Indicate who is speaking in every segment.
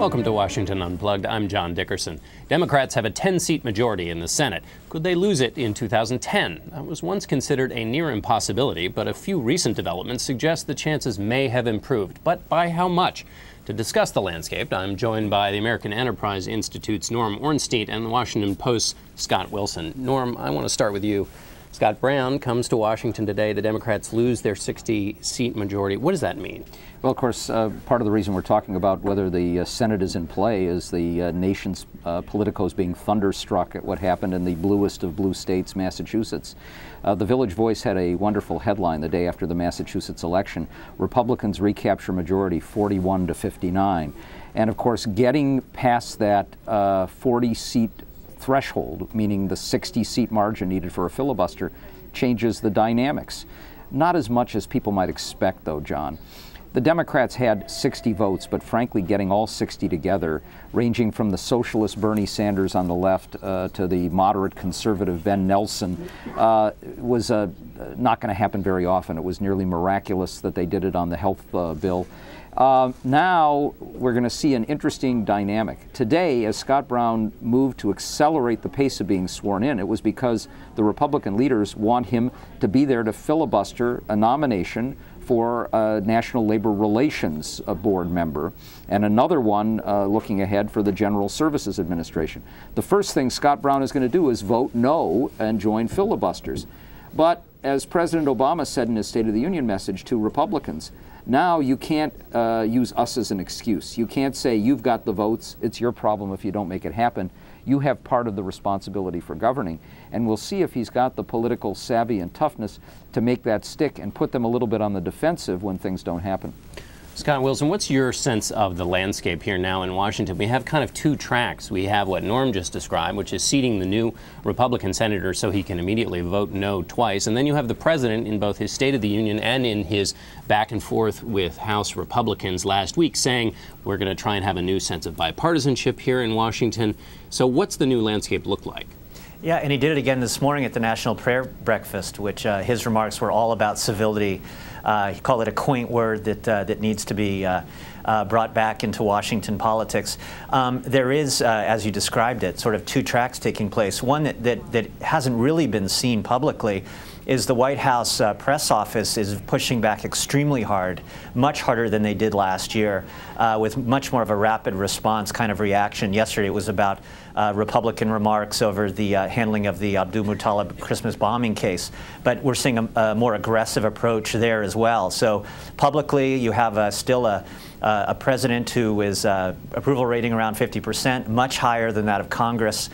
Speaker 1: Welcome to Washington Unplugged. I'm John Dickerson. Democrats have a 10-seat majority in the Senate. Could they lose it in 2010? That was once considered a near impossibility, but a few recent developments suggest the chances may have improved. But by how much? To discuss the landscape, I'm joined by the American Enterprise Institute's Norm Ornstein and the Washington Post's Scott Wilson. Norm, I want to start with you. Scott Brown comes to Washington today. The Democrats lose their 60-seat majority. What does that mean?
Speaker 2: Well, of course, part of the reason we're talking about whether the Senate is in play is the nation's politicos being thunderstruck at what happened in the bluest of blue states, Massachusetts. The Village Voice had a wonderful headline the day after the Massachusetts election: Republicans recapture majority 41 to 59. And of course, getting past that 40-seat threshold, meaning the 60-seat margin needed for a filibuster, changes the dynamics. Not as much as people might expect, though, John. The Democrats had 60 votes, but frankly, getting all 60 together, ranging from the socialist Bernie Sanders on the left to the moderate conservative Ben Nelson, was not going to happen very often. It was nearly miraculous that they did it on the health bill. Now we're going to see an interesting dynamic. Today, as Scott Brown moved to accelerate the pace of being sworn in, it was because the Republican leaders want him to be there to filibuster a nomination for a National Labor Relations Board member, and another one looking ahead for the General Services Administration. The first thing Scott Brown is going to do is vote no and join filibusters. But as President Obama said in his State of the Union message to Republicans, now you can't use us as an excuse. You can't say you've got the votes, it's your problem if you don't make it happen. You have part of the responsibility for governing. And we'll see if he's got the political savvy and toughness to make that stick and put them a little bit on the defensive when things don't happen.
Speaker 1: Scott Wilson, what's your sense of the landscape here now in Washington? We have kind of two tracks. We have what Norm just described, which is seating the new Republican senator so he can immediately vote no twice. And then you have the president in both his State of the Union and in his back and forth with House Republicans last week saying we're going to try and have a new sense of bipartisanship here in Washington. So what's the new landscape look like?
Speaker 3: Yeah, and he did it again this morning at the National Prayer Breakfast, which his remarks were all about civility. He called it a quaint word that needs to be brought back into Washington politics. There is, as you described it, sort of two tracks taking place. One that hasn't really been seen publicly is the White House press office is pushing back extremely hard, much harder than they did last year, with much more of a rapid response kind of reaction. Yesterday it was about Republican remarks over the handling of the Abdul Muttalib Christmas bombing case. But we're seeing a more aggressive approach there as well. So publicly you have still a president who is approval rating around 50%, much higher than that of Congress,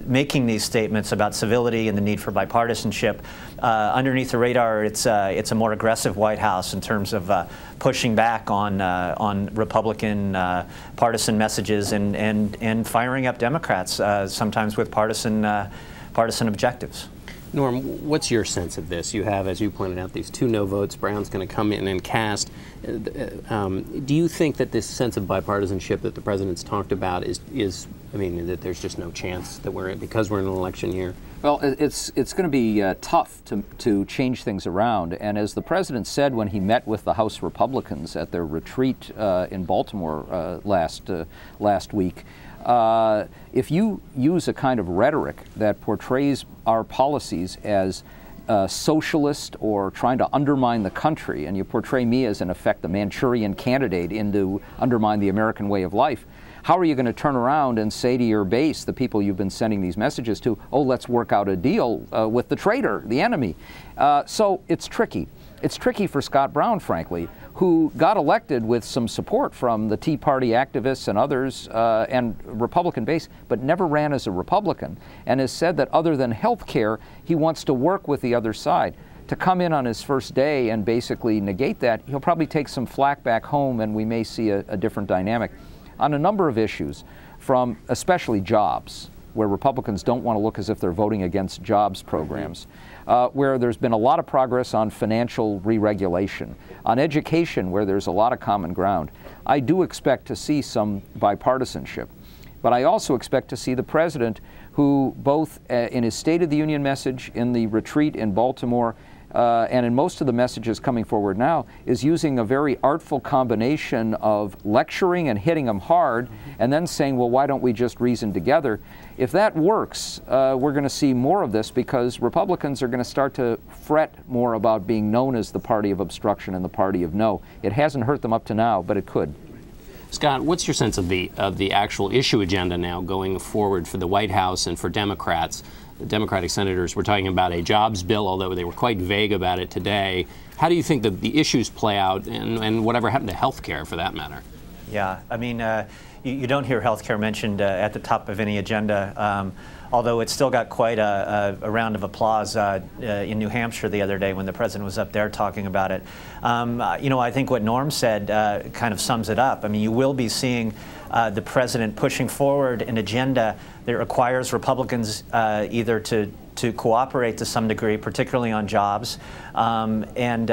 Speaker 3: making these statements about civility and the need for bipartisanship. Underneath the radar, it's a more aggressive White House in terms of pushing back on Republican partisan messages and firing up Democrats, sometimes with partisan objectives.
Speaker 1: Norm, what's your sense of this? You have, as you pointed out, these two no votes. Brown's going to come in and cast. Do you think that this sense of bipartisanship that the president's talked about is I mean, that there's just no chance that because we're in an election year?
Speaker 2: Well, it's going to be tough to change things around. And as the president said when he met with the House Republicans at their retreat in Baltimore last week, if you use a kind of rhetoric that portrays our policies as socialist or trying to undermine the country, and you portray me as, in effect, the Manchurian candidate to undermine the American way of life, how are you going to turn around and say to your base, the people you've been sending these messages to, oh, let's work out a deal with the traitor, the enemy? So it's tricky. It's tricky for Scott Brown, frankly, who got elected with some support from the Tea Party activists and others and Republican base, but never ran as a Republican, and has said that other than health care, he wants to work with the other side. To come in on his first day and basically negate that, he'll probably take some flack back home, and we may see a different dynamic. On a number of issues, from especially jobs, where Republicans don't want to look as if they're voting against jobs programs, where there's been a lot of progress on financial re-regulation, on education, where there's a lot of common ground. I do expect to see some bipartisanship, but I also expect to see the president who both in his State of the Union message, in the retreat in Baltimore, and in most of the messages coming forward now, is using a very artful combination of lecturing and hitting them hard, and then saying, well, why don't we just reason together? If that works, we're going to see more of this, because Republicans are going to start to fret more about being known as the party of obstruction and the party of no. It hasn't hurt them up to now, but it could.
Speaker 1: Scott, what's your sense of the actual issue agenda now going forward for the White House and for Democrats? The Democratic senators were talking about a jobs bill, although they were quite vague about it today. How do you think that the issues play out, and whatever happened to health care, for that matter?
Speaker 3: Yeah, I mean, you don't hear health care mentioned at the top of any agenda, although it still got quite a round of applause in New Hampshire the other day when the president was up there talking about it. You know, I think what Norm said kind of sums it up. I mean, you will be seeing the president pushing forward an agenda that requires Republicans either to cooperate to some degree, particularly on jobs, and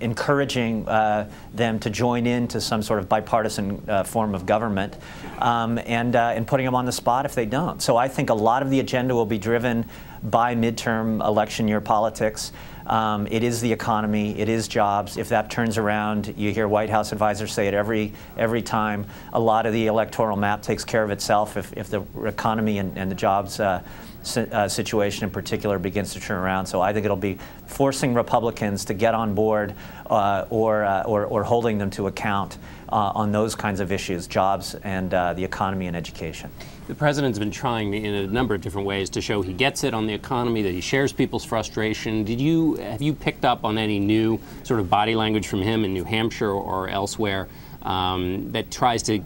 Speaker 3: encouraging them to join into some sort of bipartisan form of government, and putting them on the spot if they don't. So I think a lot of the agenda will be driven by midterm election year politics. It is the economy, it is jobs. If that turns around, you hear White House advisors say it every time. A lot of the electoral map takes care of itself if the economy and the jobs situation in particular begins to turn around. So I think it'll be forcing Republicans to get on board or holding them to account on those kinds of issues, jobs and the economy and education.
Speaker 1: The president's been trying in a number of different ways to show he gets it on the economy, that he shares people's frustration. Have you picked up on any new sort of body language from him in New Hampshire or elsewhere that tries to,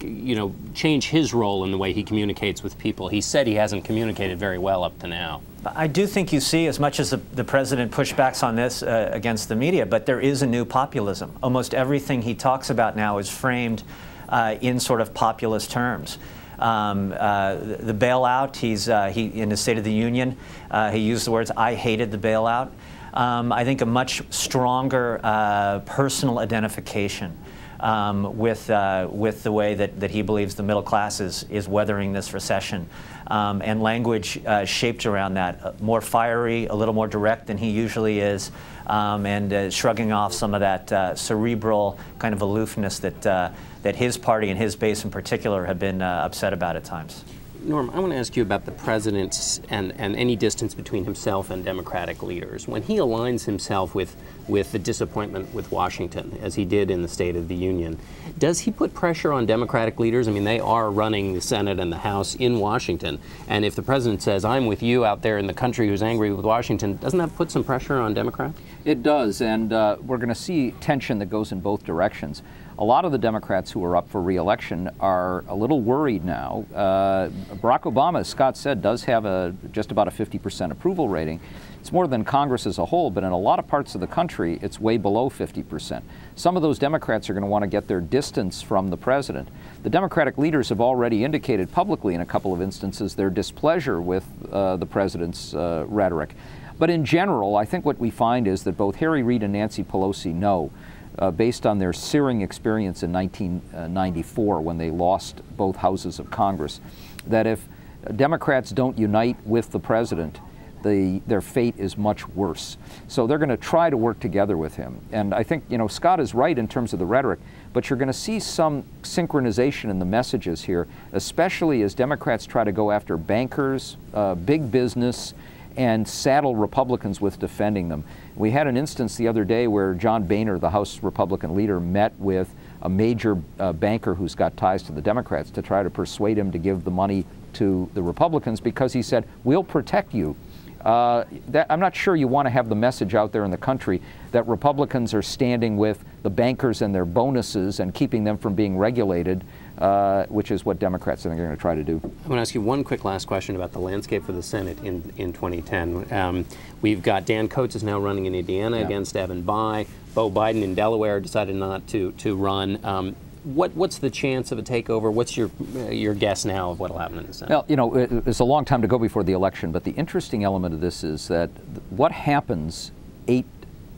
Speaker 1: change his role in the way he communicates with people? He said he hasn't communicated very well up to now.
Speaker 3: I do think you see, as much as the president pushbacks on this against the media, but there is a new populism. Almost everything he talks about now is framed in sort of populist terms. The bailout, he in his State of the Union, he used the words, "I hated the bailout." I think a much stronger personal identification with the way that he believes the middle class is weathering this recession, and language shaped around that, more fiery, a little more direct than he usually is, and shrugging off some of that cerebral kind of aloofness that his party and his base in particular have been upset about at times.
Speaker 1: Norm, I want to ask you about the president and any distance between himself and Democratic leaders. When he aligns himself with the disappointment with Washington, as he did in the State of the Union, does he put pressure on Democratic leaders? I mean, they are running the Senate and the House in Washington. And if the president says, I'm with you out there in the country who's angry with Washington, doesn't that put some pressure on Democrats?
Speaker 2: It does, and we're going to see tension that goes in both directions. A lot of the Democrats who are up for re-election are a little worried now. Barack Obama, as Scott said, does have just about a 50% approval rating. It's more than Congress as a whole, but in a lot of parts of the country, it's way below 50%. Some of those Democrats are going to want to get their distance from the president. The Democratic leaders have already indicated publicly in a couple of instances their displeasure with the president's rhetoric. But in general, I think what we find is that both Harry Reid and Nancy Pelosi know, based on their searing experience in 1994 when they lost both houses of Congress, that if Democrats don't unite with the president, their fate is much worse. So they're going to try to work together with him. And I think, Scott is right in terms of the rhetoric, but you're going to see some synchronization in the messages here, especially as Democrats try to go after bankers, big business, and saddle Republicans with defending them. We had an instance the other day where John Boehner, the House Republican leader, met with a major banker who's got ties to the Democrats to try to persuade him to give the money to the Republicans because he said, we'll protect you. I'm not sure you want to have the message out there in the country that Republicans are standing with the bankers and their bonuses and keeping them from being regulated, which is what Democrats are going to try to do.
Speaker 1: I'm going to ask you one quick last question about the landscape for the Senate in 2010. We've got Dan Coates is now running in Indiana against Evan Bayh. Beau Biden in Delaware decided not to run. What's the chance of a takeover? What's your guess now of what will happen in the Senate?
Speaker 2: Well, it's a long time to go before the election, but the interesting element of this is that what happens 8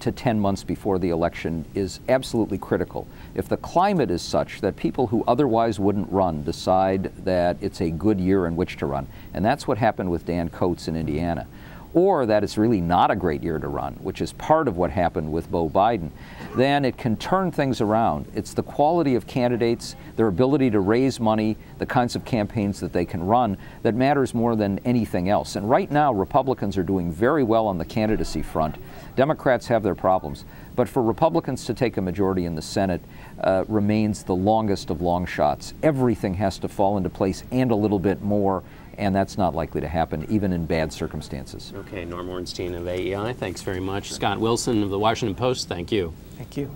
Speaker 2: to 10 months before the election is absolutely critical. If the climate is such that people who otherwise wouldn't run decide that it's a good year in which to run, and that's what happened with Dan Coates in Indiana, or that it's really not a great year to run, which is part of what happened with Beau Biden, then it can turn things around. It's the quality of candidates, their ability to raise money, the kinds of campaigns that they can run that matters more than anything else. And right now, Republicans are doing very well on the candidacy front. Democrats have their problems. But for Republicans to take a majority in the Senate remains the longest of long shots. Everything has to fall into place and a little bit more, and that's not likely to happen, even in bad circumstances.
Speaker 1: Okay, Norm Ornstein of AEI, thanks very much. Sure. Scott Wilson of the Washington Post, thank you.
Speaker 3: Thank you.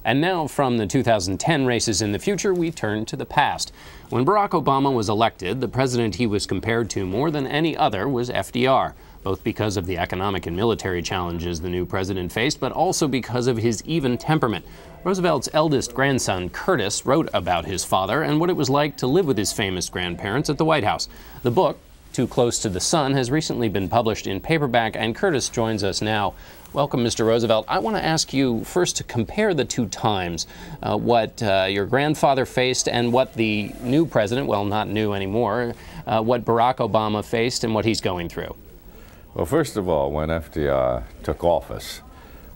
Speaker 1: And now from the 2010 races in the future, we turn to the past. When Barack Obama was elected, the president he was compared to more than any other was FDR, both because of the economic and military challenges the new president faced, but also because of his even temperament. Roosevelt's eldest grandson, Curtis, wrote about his father and what it was like to live with his famous grandparents at the White House. The book, Too Close to the Sun, has recently been published in paperback, and Curtis joins us now. Welcome, Mr. Roosevelt. I want to ask you first to compare the two times, what your grandfather faced and what the new president, well, not new anymore, what Barack Obama faced and what he's going through.
Speaker 4: Well, first of all, when FDR took office,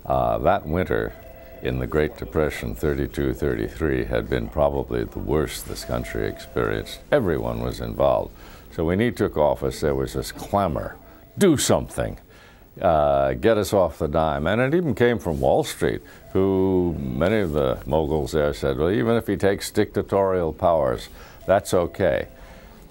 Speaker 4: that winter in the Great Depression, 32-33, had been probably the worst this country experienced. Everyone was involved. So when he took office, there was this clamor, do something, get us off the dime. And it even came from Wall Street, who many of the moguls there said, well, even if he takes dictatorial powers, that's okay.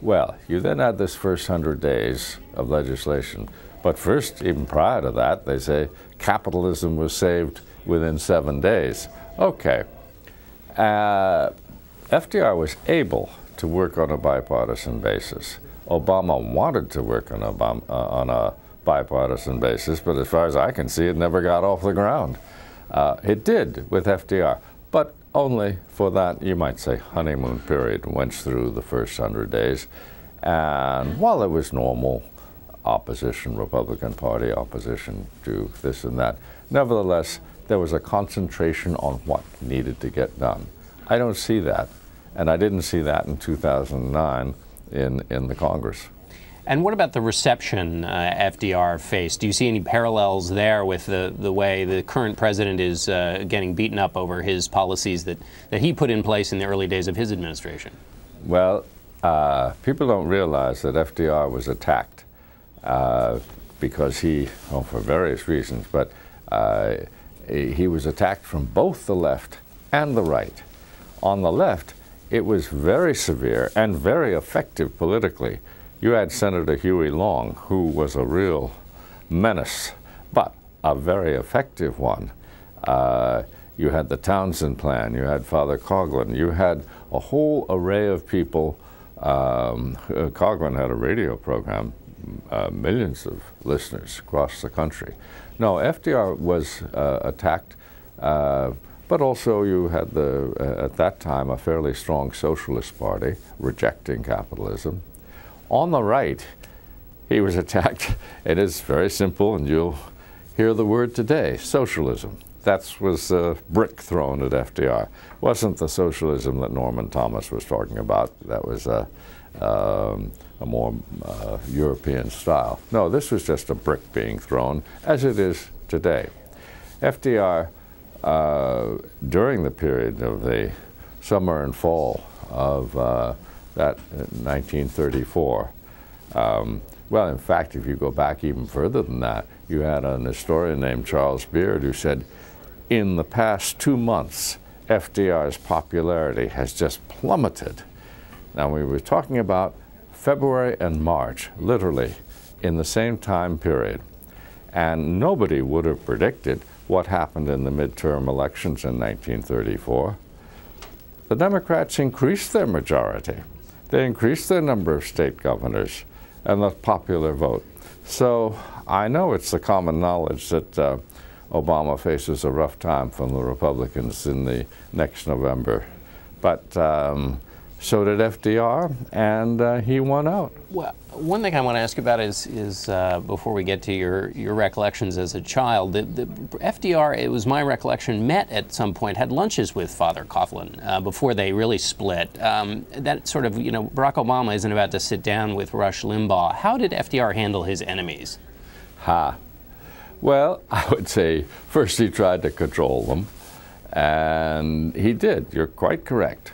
Speaker 4: Well, you then had this first 100 days of legislation. But first, even prior to that, they say capitalism was saved within 7 days. Okay. FDR was able to work on a bipartisan basis. Obama wanted to work on a bipartisan basis, but as far as I can see, it never got off the ground. It did with FDR, but only for that, you might say, honeymoon period. Went through the first 100 days. And while it was normal, opposition, Republican Party opposition to this and that, nevertheless, there was a concentration on what needed to get done. I don't see that, and I didn't see that in 2009 in the Congress.
Speaker 1: And what about the reception FDR faced? Do you see any parallels there with the way the current president is getting beaten up over his policies that he put in place in the early days of his administration?
Speaker 4: Well, people don't realize that FDR was attacked because he, for various reasons, but he was attacked from both the left and the right. On the left, it was very severe and very effective politically. You had Senator Huey Long, who was a real menace, but a very effective one. You had the Townsend Plan, you had Father Coughlin, you had a whole array of people. Coughlin had a radio program, millions of listeners across the country. No, FDR was attacked, but also you had at that time, a fairly strong socialist party rejecting capitalism. On the right, he was attacked. It is very simple, and you'll hear the word today, socialism. That was a brick thrown at FDR. It wasn't the socialism that Norman Thomas was talking about. That was a more European style. No, this was just a brick being thrown, as it is today. FDR, during the period of the summer and fall of that 1934, well, in fact, if you go back even further than that, you had an historian named Charles Beard who said, in the past 2 months, FDR's popularity has just plummeted. Now, we were talking about February and March, literally, in the same time period. And nobody would have predicted what happened in the midterm elections in 1934. The Democrats increased their majority. They increased their number of state governors and the popular vote. So I know it's the common knowledge that Obama faces a rough time from the Republicans in the next November. But so did FDR, and he won out.
Speaker 1: Well, one thing I want to ask you about is before we get to your recollections as a child, the FDR, it was my recollection, met at some point, had lunches with Father Coughlin before they really split. That sort of, Barack Obama isn't about to sit down with Rush Limbaugh. How did FDR handle his enemies?
Speaker 4: Well, I would say first he tried to control them, and he did. You're quite correct.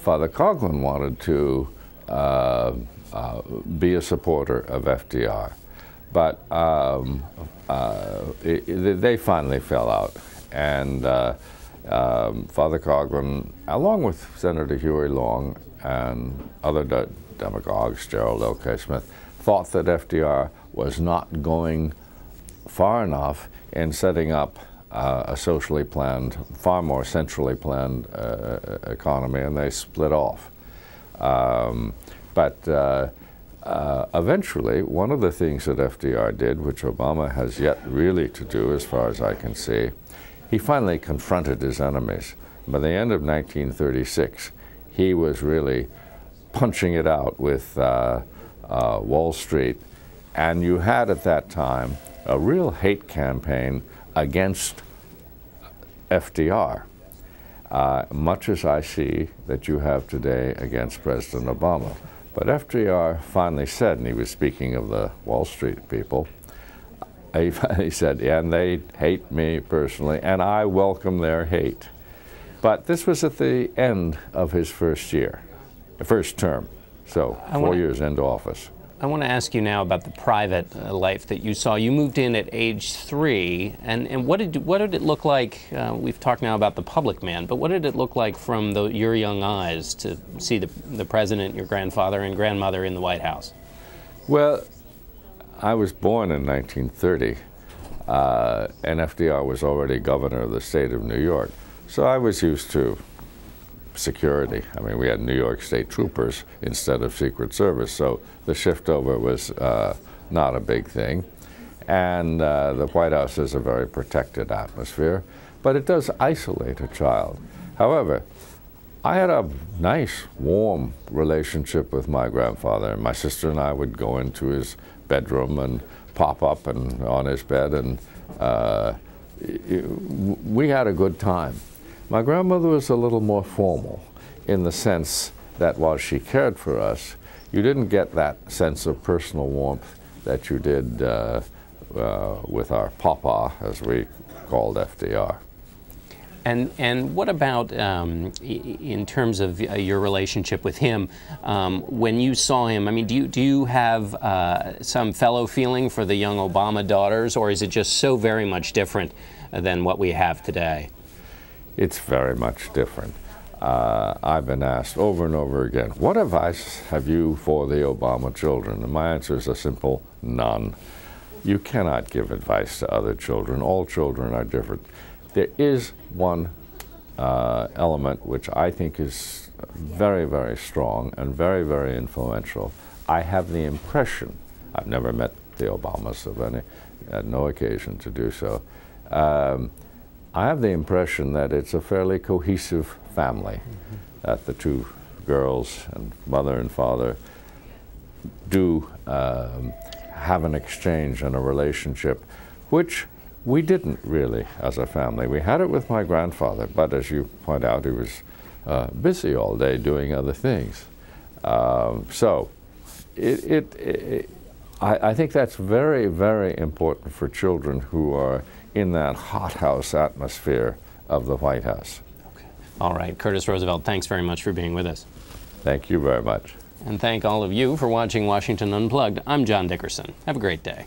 Speaker 4: Father Coughlin wanted to be a supporter of FDR, but they finally fell out. And Father Coughlin, along with Senator Huey Long and other demagogues, Gerald L.K. Smith, thought that FDR was not going far enough in setting up a socially planned, far more centrally planned economy, and they split off. But eventually, one of the things that FDR did, which Obama has yet really to do as far as I can see, he finally confronted his enemies. By the end of 1936, he was really punching it out with Wall Street, and you had at that time a real hate campaign against FDR, much as I see that you have today against President Obama. But FDR finally said, and he was speaking of the Wall Street people, he finally said, yeah, and they hate me personally, and I welcome their hate. But this was at the end of his first term, so 4 years into office.
Speaker 1: I want to ask you now about the private life that you saw. You moved in at age 3, and what did it look like? We've talked now about the public man, but what did it look like from your young eyes to see the president, your grandfather and grandmother in the White House?
Speaker 4: Well, I was born in 1930, and FDR was already governor of the state of New York, so I was used to security. I mean, we had New York State troopers instead of Secret Service, so the shift over was not a big thing. And the White House is a very protected atmosphere, but it does isolate a child. However, I had a nice, warm relationship with my grandfather. My sister and I would go into his bedroom and pop up and on his bed, and we had a good time. My grandmother was a little more formal in the sense that while she cared for us, you didn't get that sense of personal warmth that you did with our papa, as we called FDR.
Speaker 1: And what about in terms of your relationship with him? When you saw him, I mean, do you have some fellow feeling for the young Obama daughters, or is it just so very much different than what we have today?
Speaker 4: It's very much different. I've been asked over and over again, what advice have you for the Obama children? And my answer is a simple none. You cannot give advice to other children. All children are different. There is one element which I think is very, very strong and very, very influential. I have the impression, I've never met the Obamas, had no occasion to do so, I have the impression that it's a fairly cohesive family, that the two girls and mother and father do have an exchange and a relationship, which we didn't really as a family. We had it with my grandfather, but as you point out, he was busy all day doing other things. So I think that's very, very important for children who are in that hothouse atmosphere of the White House.
Speaker 1: Okay. All right, Curtis Roosevelt, thanks very much for being with us.
Speaker 4: Thank you very much.
Speaker 1: And thank all of you for watching Washington Unplugged. I'm John Dickerson. Have a great day.